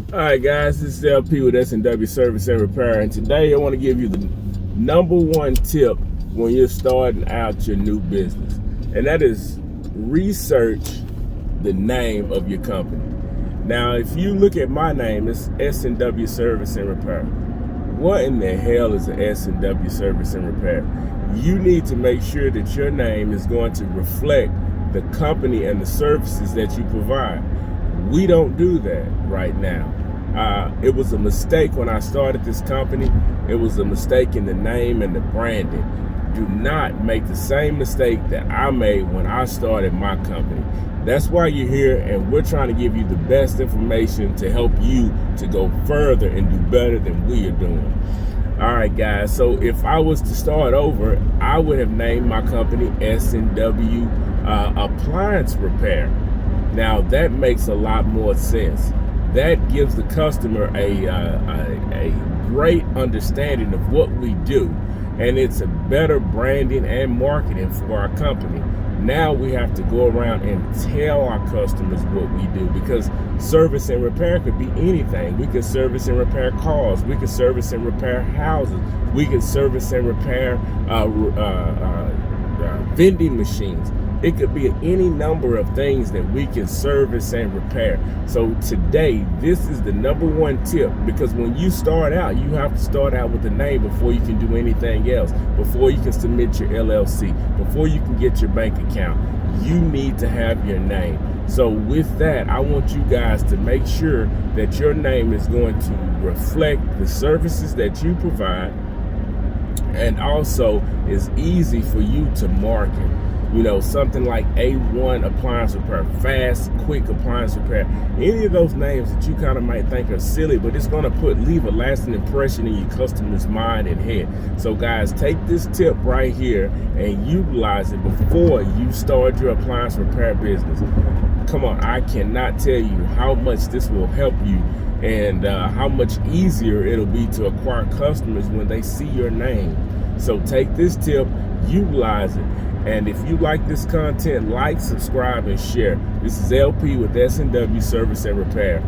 All right, guys, this is LP with S&W Service and Repair, and today I want to give you the number one tip when you're starting out your new business, and that is research the name of your company. Now, if you look at my name, it's S&W Service and Repair. What in the hell is an S&W Service and Repair? You need to make sure that your name is going to reflect the company and the services that you provide. We don't do that right now. It was a mistake when I started this company. It was a mistake in the name and the branding. Do not make the same mistake that I made when I started my company. That's why you're here, and we're trying to give you the best information to help you to go further and do better than we are doing. All right, guys, so if I was to start over, I would have named my company S&W Appliance Repair. Now, that makes a lot more sense. That gives the customer a great understanding of what we do, and it's a better branding and marketing for our company. Now we have to go around and tell our customers what we do, because service and repair could be anything. We could service and repair cars. We could service and repair houses. We could service and repair vending machines. It could be any number of things that we can service and repair. So today, this is the number one tip, because when you start out, you have to start out with a name before you can do anything else, before you can submit your LLC, before you can get your bank account. You need to have your name. So with that, I want you guys to make sure that your name is going to reflect the services that you provide, and also is easy for you to market. You know, something like A1 Appliance Repair, Fast, Quick Appliance Repair, any of those names that you kind of might think are silly, but it's going to leave a lasting impression in your customer's mind and head. So guys, take this tip right here and utilize it before you start your appliance repair business. Come on, I cannot tell you how much this will help you, and how much easier it'll be to acquire customers when they see your name. So take this tip, utilize it. And if you like this content, like, subscribe, and share. This is LP with S&W Service and Repair.